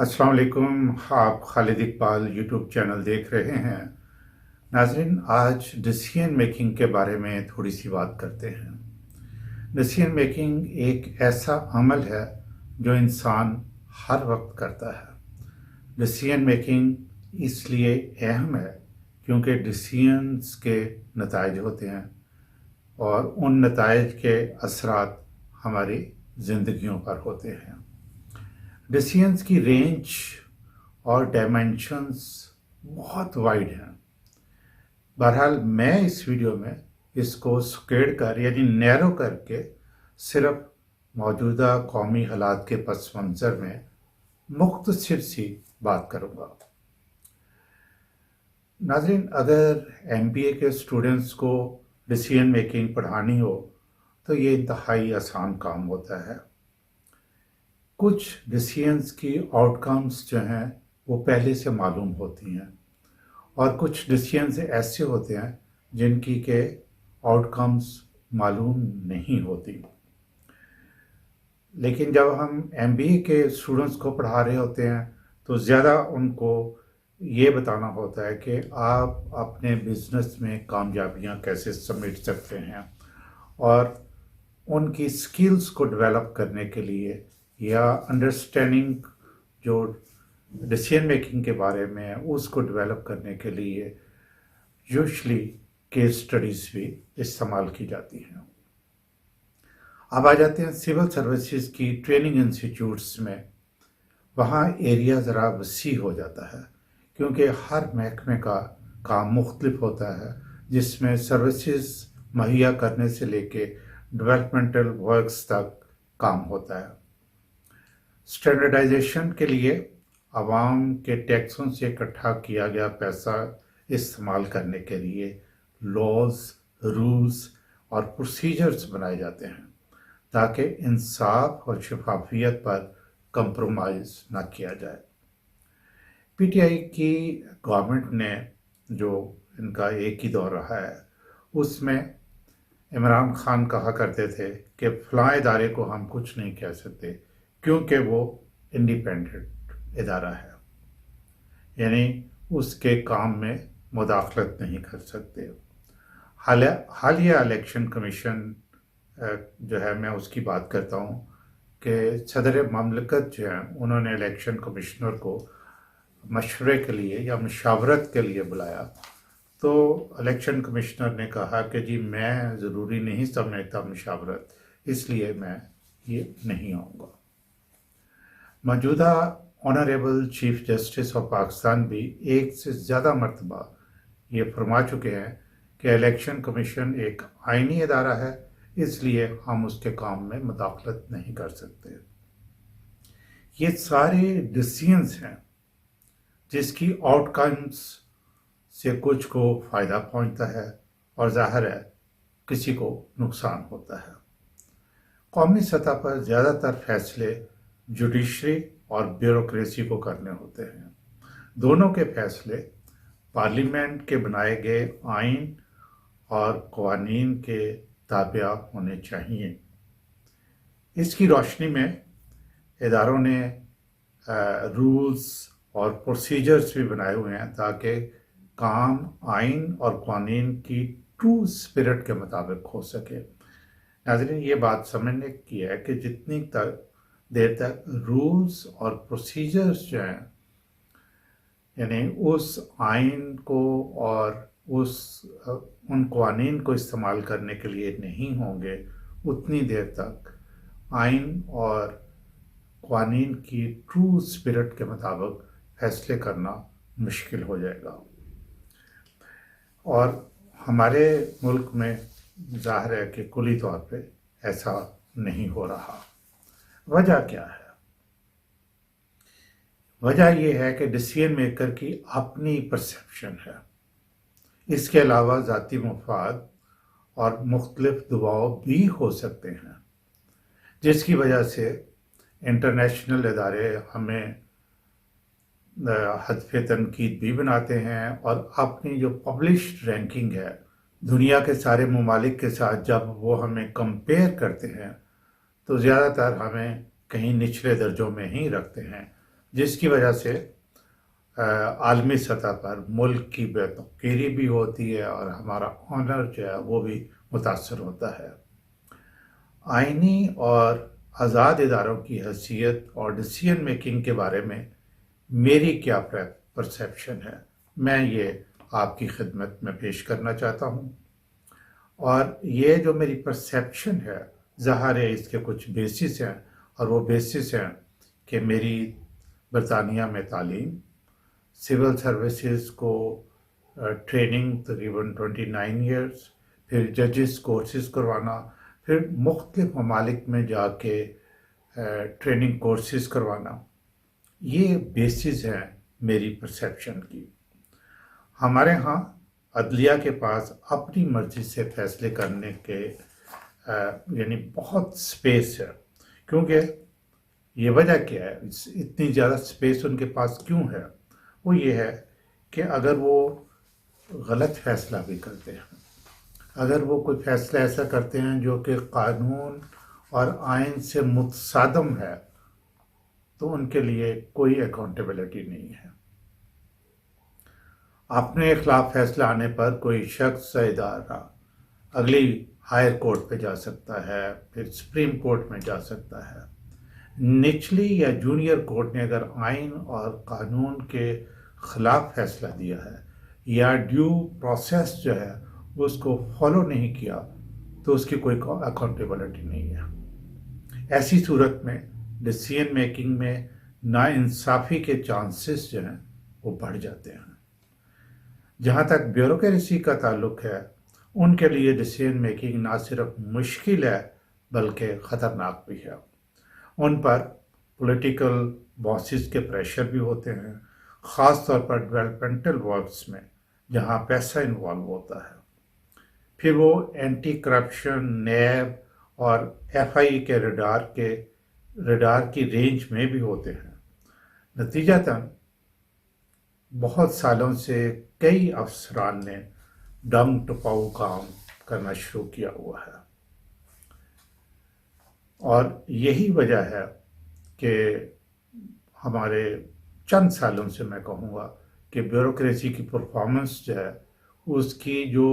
अस्सलाम वालेकुम। आप खालिद इकबाल यूट्यूब चैनल देख रहे हैं। नाज़रीन, आज डिसीजन मेकिंग के बारे में थोड़ी सी बात करते हैं। डिसीजन मेकिंग एक ऐसा अमल है जो इंसान हर वक्त करता है। डिसीजन मेकिंग इसलिए अहम है क्योंकि डिसीजंस के नताइज होते हैं और उन नताइज के असरात हमारी ज़िंदगियों पर होते हैं। डिसीजंस की रेंज और डायमेंशंस बहुत वाइड हैं। बहरहाल मैं इस वीडियो में इसको स्क्वेयर कर यानी नैरो करके सिर्फ मौजूदा कौमी हालात के पस मंज़र में मुख्तसर सी बात करूँगा। नाज़रीन, अगर MBA के स्टूडेंट्स को डिसीजन मेकिंग पढ़ानी हो तो ये इंतहाई आसान काम होता है। कुछ डिसीजंस की आउटकम्स जो हैं वो पहले से मालूम होती हैं और कुछ डिसीजंस ऐसे होते हैं जिनकी के आउटकम्स मालूम नहीं होती। लेकिन जब हम MBA के स्टूडेंट्स को पढ़ा रहे होते हैं तो ज़्यादा उनको ये बताना होता है कि आप अपने बिजनेस में कामयाबियां कैसे समेट सकते हैं और उनकी स्किल्स को डेवलप करने के लिए या अंडरस्टैंडिंग जो डिसीजन मेकिंग के बारे में है उसको डेवलप करने के लिए यूजुअली केस स्टडीज़ भी इस्तेमाल की जाती हैं। अब आ जाते हैं सिविल सर्विसेज की ट्रेनिंग इंस्टीट्यूट्स में। वहाँ एरिया ज़रा वसी हो जाता है क्योंकि हर महकमे का काम मुख्तलिफ होता है, जिसमें सर्विसेज मुहैया करने से लेके डेवलपमेंटल वर्क्स तक काम होता है। स्टैंडर्डाइजेशन के लिए आवाम के टैक्सों से इकट्ठा किया गया पैसा इस्तेमाल करने के लिए लॉज, रूल्स और प्रोसीजर्स बनाए जाते हैं ताकि इंसाफ और शफाफियत पर कंप्रोमाइज़ ना किया जाए। PTI की गवर्नमेंट ने जो इनका एक ही दौर रहा है उसमें इमरान खान कहा करते थे कि फ़लाँ इदारे को हम कुछ नहीं कह सकते क्योंकि वो इंडिपेंडेंट इदारा है, यानी उसके काम में मुदाखलत नहीं कर सकते। हालिया इलेक्शन कमीशन जो है मैं उसकी बात करता हूँ कि सदर ममलकत जो है उन्होंने इलेक्शन कमिश्नर को मशवरे के लिए या मशावरत के लिए बुलाया तो इलेक्शन कमिश्नर ने कहा कि जी मैं ज़रूरी नहीं समझता मशावरत, इसलिए मैं ये नहीं आऊँगा। मौजूदा honourable chief justice of Pakistan भी एक से ज़्यादा मरतबा ये फरमा चुके हैं कि इलेक्शन कमीशन एक आइनी इदारा है, इसलिए हम उसके काम में मुदाखलत नहीं कर सकते। ये सारे डिसीजंस हैं जिसकी आउटकम्स से कुछ को फ़ायदा पहुंचता है और ज़ाहिर है किसी को नुकसान होता है। कौमी सतह पर ज़्यादातर फैसले जुडिशरी और ब्यूरोक्रेसी को करने होते हैं। दोनों के फैसले पार्लियामेंट के बनाए गए आइन और कवानीन के ताबिया होने चाहिए। इसकी रोशनी में इदारों ने रूल्स और प्रोसीजर्स भी बनाए हुए हैं ताकि काम आइन और कानून की ट्रू स्पिरिट के मुताबिक हो सके। नाज़रीन, ये बात समझने की है कि जितनी देर तक रूल्स और प्रोसीजर्स जो हैं यानी उस आइन को और उन कानून को इस्तेमाल करने के लिए नहीं होंगे, उतनी देर तक आइन और कानून की ट्रू स्पिरिट के मुताबिक फैसले करना मुश्किल हो जाएगा। और हमारे मुल्क में ज़ाहिर है कि कुली तौर पे ऐसा नहीं हो रहा। वजह क्या है? वजह यह है कि डिसीजन मेकर की अपनी परसेप्शन है। इसके अलावा ज़ाती मफाद और मुख्तलिफ दबाव भी हो सकते हैं, जिसकी वजह से इंटरनेशनल इदारे हमें हदफ तनकीद भी बनाते हैं और अपनी जो पब्लिश्ड रैंकिंग है दुनिया के सारे ममालिक के साथ जब वो हमें कंपेयर करते हैं तो ज़्यादातर हमें कहीं निचले दर्जों में ही रखते हैं, جس کی وجہ سے عالمی سطح پر ملک کی بے توقیری بھی ہوتی ہے اور ہمارا آنر جو ہے وہ بھی متاثر ہوتا ہے۔ آئینی اور آزاد اداروں کی حیثیت اور ڈیسیژن میکنگ کے بارے میں میری کیا پرسیپشن ہے، میں یہ آپ کی خدمت میں پیش کرنا چاہتا ہوں۔ اور یہ جو میری پرسیپشن ہے، ظاہر ہے اس کے کچھ بیسس ہیں، اور وہ بیسس ہیں کہ میری برطانیہ میں تعلیم، سول سروسز کو ٹریننگ تقریباً 29 ایئرس، پھر ججز کورسز کروانا، پھر مختلف ممالک میں جا کے ٹریننگ کورسز کروانا، یہ بیسز ہیں میری پرسیپشن کی۔ ہمارے ہاں عدلیہ کے پاس اپنی مرضی سے فیصلے کرنے کے یعنی بہت سپیس ہے، کیونکہ یہ وجہ کیا ہے، اتنی زیادہ سپیس ان کے پاس کیوں ہے؟ وہ یہ ہے کہ اگر وہ غلط فیصلہ بھی کرتے ہیں، اگر وہ کوئی فیصلہ ایسا کرتے ہیں جو کہ قانون اور آئین سے متصادم ہے، تو ان کے لیے کوئی اکاؤنٹیبلٹی نہیں ہے۔ اپنے خلاف فیصلہ آنے پر کوئی شخص یا ادارہ اگلی ہائر کورٹ پہ جا سکتا ہے، پھر سپریم کورٹ میں جا سکتا ہے۔ نچلی یا جونیئر کورٹ نے اگر آئین اور قانون کے خلاف فیصلہ دیا ہے یا ڈیو پروسیس جو ہے اس کو فالو نہیں کیا، تو اس کی کوئی اکاؤنٹیبلٹی نہیں ہے۔ ایسی صورت میں ڈیسیژن میکنگ میں ناانصافی کے چانسز جو ہیں وہ بڑھ جاتے ہیں۔ جہاں تک بیوروکریسی کا تعلق ہے، ان کے لیے ڈیسیژن میکنگ نہ صرف مشکل ہے بلکہ خطرناک بھی ہے۔ ان پر پولیٹیکل باسز کے پریشر بھی ہوتے ہیں، خاص طور پر ڈیولپمنٹل ورکس میں جہاں پیسہ انوالو ہوتا ہے۔ پھر وہ اینٹی کرپشن، نیب اور ایف آئی کے ریڈار کی رینج میں بھی ہوتے ہیں۔ نتیجتاً بہت سالوں سے کئی افسران نے ڈنگ ٹپاؤ کام کرنا شروع کیا ہوا ہے، اور یہی وجہ ہے کہ ہمارے چند سالوں سے میں کہوں گا کہ بیوروکریسی کی پرفارمنس جو ہے، اس کی جو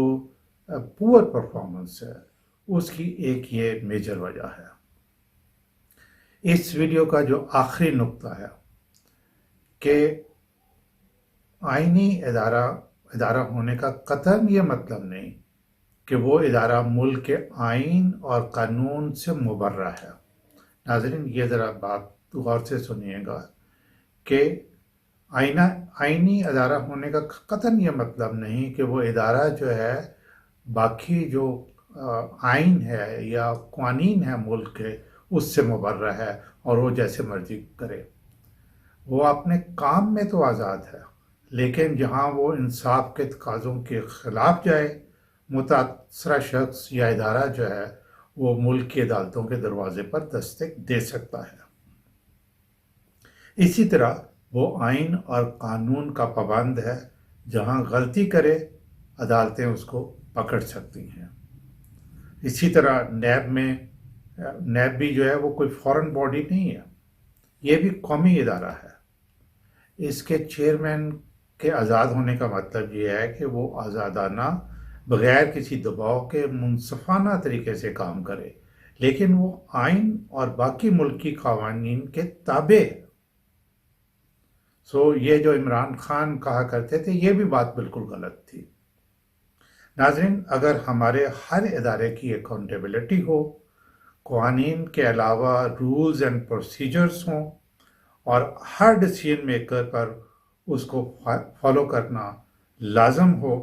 پور پرفارمنس ہے، اس کی ایک یہ میجر وجہ ہے۔ اس ویڈیو کا جو آخری نقطہ ہے کہ آئینی ادارہ ہونے کا قطعاً یہ مطلب نہیں کہ وہ ادارہ ملک کے آئین اور قانون سے مبرہ ہے۔ ناظرین، یہ ذرا بات غور سے سنیے گا کہ آئینی ادارہ ہونے کا قطعاً یہ مطلب نہیں کہ وہ ادارہ جو ہے باقی جو آئین ہے یا قوانین ہے ملک کے، اس سے مبرہ ہے اور وہ جیسے مرضی کرے۔ وہ اپنے کام میں تو آزاد ہے، لیکن جہاں وہ انصاف کے تقاضوں کے خلاف جائے، متاثرہ شخص یا ادارہ جو ہے وہ ملک کی عدالتوں کے دروازے پر دستک دے سکتا ہے۔ اسی طرح وہ آئین اور قانون کا پابند ہے، جہاں غلطی کرے عدالتیں اس کو پکڑ سکتی ہیں۔ اسی طرح نیب بھی جو ہے وہ کوئی فورن باڈی نہیں ہے، یہ بھی قومی ادارہ ہے۔ اس کے چیئرمین کے آزاد ہونے کا مطلب یہ ہے کہ وہ آزادانہ، بغیر کسی دباؤ کے منصفانہ طریقے سے کام کرے، لیکن وہ آئین اور باقی ملکی قوانین کے تابع ہے۔ یہ جو عمران خان کہا کرتے تھے، یہ بھی بات بالکل غلط تھی۔ ناظرین، اگر ہمارے ہر ادارے کی اکاؤنٹیبلٹی ہو، قوانین کے علاوہ رولز اینڈ پروسیجرز ہوں، اور ہر ڈیسیژن میکر پر اس کو فالو کرنا لازم ہو،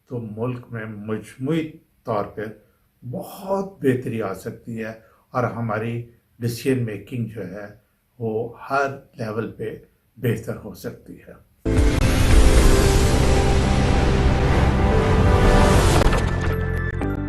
تو ملک میں مجموعی طور پہ بہت بہتری آ سکتی ہے، اور ہماری ڈیسیژن میکنگ جو ہے وہ ہر لیول پہ بہتر ہو سکتی ہے۔